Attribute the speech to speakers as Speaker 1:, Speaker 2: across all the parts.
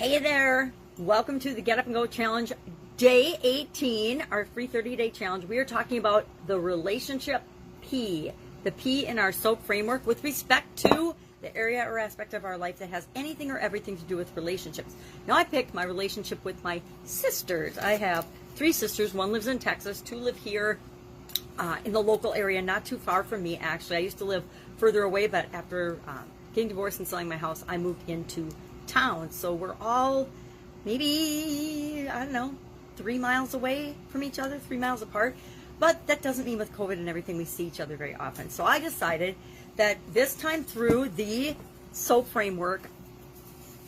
Speaker 1: Hey there, welcome to the Get Up and Go Challenge, day 18, our free 30-day challenge. We are talking about the relationship P, the P in our soaP framework with respect to the area or aspect of our life that has anything or everything to do with relationships. Now, I picked my relationship with my sisters. I have 3 sisters. One lives in Texas, 2 live here in the local area, not too far from me, actually. I used to live further away, but after getting divorced and selling my house, I moved into town. So we're all maybe, I don't know, 3 miles away from each other, 3 miles apart. But that doesn't mean with COVID and everything we see each other very often. So I decided that this time through the soaP framework,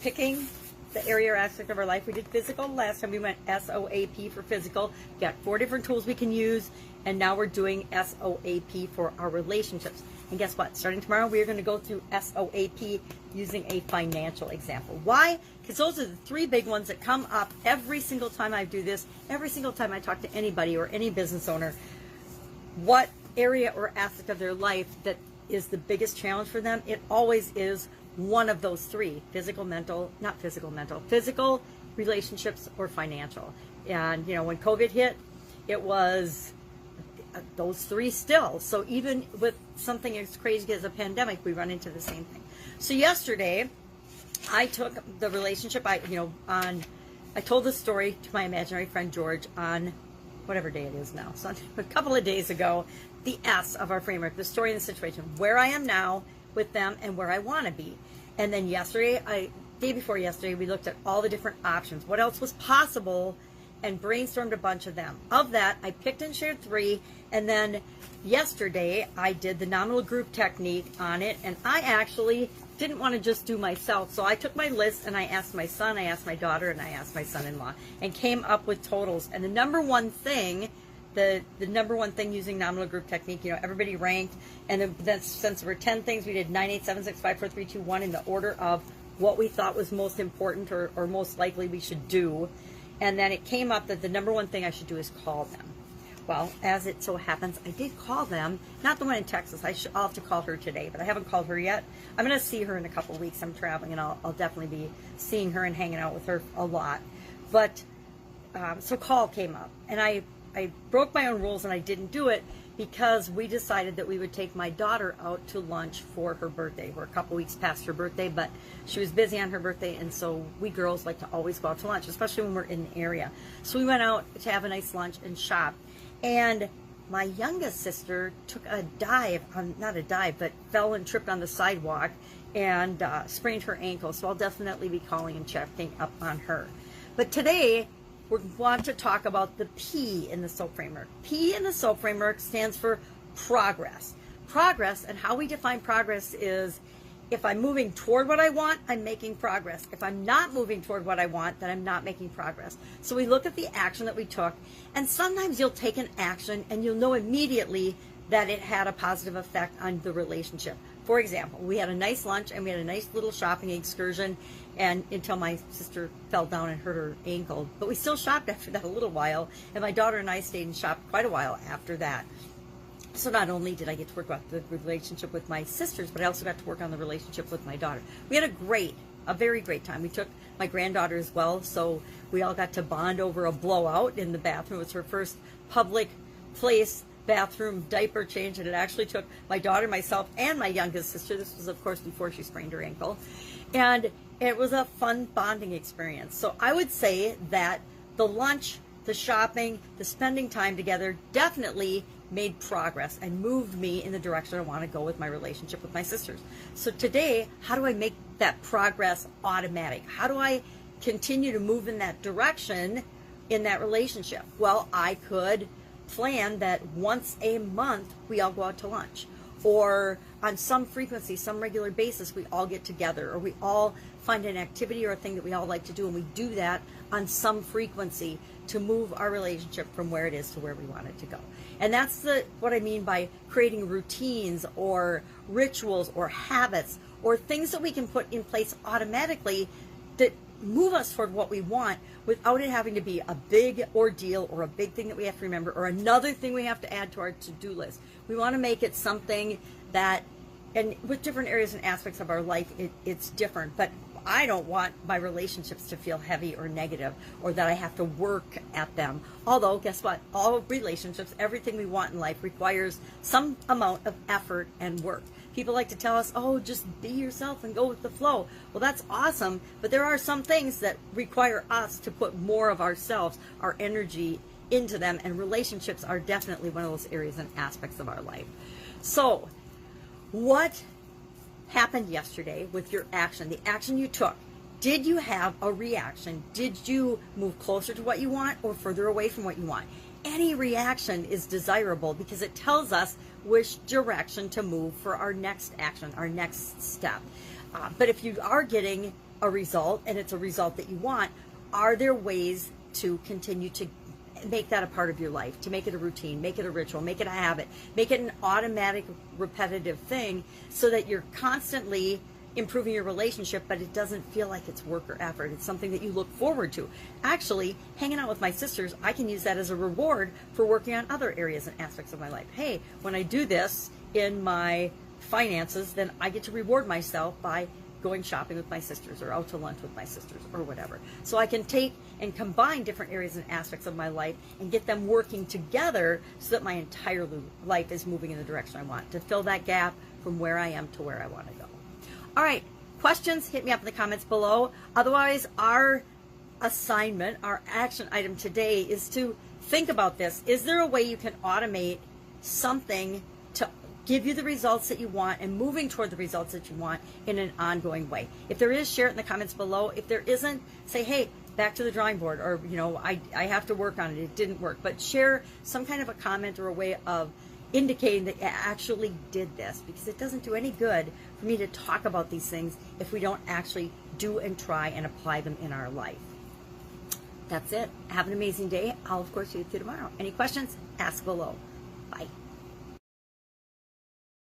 Speaker 1: picking the area or aspect of our life. We did physical last time. We went soaP for physical. We got 4 different tools we can use. And now we're doing soaP for our relationships. And guess what? Starting tomorrow, we are going to go through soaP using a financial example. Why? Because those are the 3 big ones that come up every single time I do this, every single time I talk to anybody or any business owner. What area or aspect of their life that is the biggest challenge for them? It always is one of those 3, physical, relationships, or financial. And, you know, when COVID hit, it was those 3 still. So even with something as crazy as a pandemic, we run into the same thing. So yesterday, I took the relationship, I told the story to my imaginary friend George on whatever day it is now, so a couple of days ago, the S of our framework, the story and the situation, where I am now with them and where I want to be. And then yesterday, day before yesterday, we looked at all the different options, what else was possible, and brainstormed a bunch of them. Of that, I picked and shared 3, and then yesterday, I did the nominal group technique on it, and I actually didn't want to just do myself, so I took my list and I asked my son, I asked my daughter, and I asked my son-in-law, and came up with totals. And the number one thing, the number one thing using nominal group technique, you know, everybody ranked, and then since there were 10 things, we did 9, 8, 7, 6, 5, 4, 3, 2, 1 in the order of what we thought was most important or most likely we should do. And then it came up that the number one thing I should do is call them. Well, as it so happens, I did call them, not the one in Texas. I'll have to call her today, but I haven't called her yet. I'm going to see her in a couple of weeks. I'm traveling, and I'll definitely be seeing her and hanging out with her a lot. But, so call came up, and I broke my own rules, and I didn't do it because we decided that we would take my daughter out to lunch for her birthday. We're a couple weeks past her birthday, but she was busy on her birthday, and so we girls like to always go out to lunch, especially when we're in the area. So we went out to have a nice lunch and shop. And my youngest sister took a dive, not a dive, but fell and tripped on the sidewalk and sprained her ankle. So I'll definitely be calling and checking up on her. But today, we want to talk about the P in the soaP framework. P in the soaP framework stands for progress. Progress, and how we define progress is, if I'm moving toward what I want, I'm making progress. If I'm not moving toward what I want, then I'm not making progress. So we look at the action that we took, and sometimes you'll take an action and you'll know immediately that it had a positive effect on the relationship. For example, we had a nice lunch and we had a nice little shopping excursion, and until my sister fell down and hurt her ankle. But we still shopped after that a little while, and my daughter and I stayed and shopped quite a while after that. So not only did I get to work on the relationship with my sisters, but I also got to work on the relationship with my daughter. We had a very great time. We took my granddaughter as well, so we all got to bond over a blowout in the bathroom. It was her first public place bathroom diaper change, and it actually took my daughter, myself, and my youngest sister. This was, of course, before she sprained her ankle. And it was a fun bonding experience. So I would say that the lunch, the shopping, the spending time together definitely made progress and moved me in the direction I want to go with my relationship with my sisters. So today, how do I make that progress automatic? How do I continue to move in that direction in that relationship? Well, I could plan that once a month we all go out to lunch, or on some frequency, some regular basis, we all get together, or we all find an activity or a thing that we all like to do, and we do that on some frequency to move our relationship from where it is to where we want it to go. And that's what I mean by creating routines or rituals or habits or things that we can put in place automatically that move us toward what we want without it having to be a big ordeal or a big thing that we have to remember or another thing we have to add to our to-do list. We want to make it something that, and with different areas and aspects of our life, it's different. But I don't want my relationships to feel heavy or negative, or that I have to work at them. Although, guess what? All relationships, everything we want in life requires some amount of effort and work. People like to tell us, oh, just be yourself and go with the flow. Well, that's awesome, but there are some things that require us to put more of ourselves, our energy into them, and relationships are definitely one of those areas and aspects of our life. So, what happened yesterday with your action, the action you took? Did you have a reaction? Did you move closer to what you want or further away from what you want? Any reaction is desirable because it tells us which direction to move for our next action, our next step. But if you are getting a result and it's a result that you want, are there ways to continue to make that a part of your life, to make it a routine, make it a ritual, make it a habit, make it an automatic, repetitive thing so that you're constantly improving your relationship, but it doesn't feel like it's work or effort. It's something that you look forward to. Actually, hanging out with my sisters, I can use that as a reward for working on other areas and aspects of my life. Hey, when I do this in my finances, then I get to reward myself by going shopping with my sisters or out to lunch with my sisters or whatever. So I can take and combine different areas and aspects of my life and get them working together so that my entire life is moving in the direction I want, to fill that gap from where I am to where I want to go. All right, questions, hit me up in the comments below. Otherwise, our assignment, our action item today is to think about this. Is there a way you can automate something to give you the results that you want and moving toward the results that you want in an ongoing way? If there is, share it in the comments below. If there isn't, say, hey, back to the drawing board, or, you know, I have to work on it. It didn't work. But share some kind of a comment or a way of indicating that you actually did this, because it doesn't do any good for me to talk about these things if we don't actually do and try and apply them in our life. That's it. Have an amazing day. I'll, of course, see you tomorrow. Any questions? Ask below. Bye.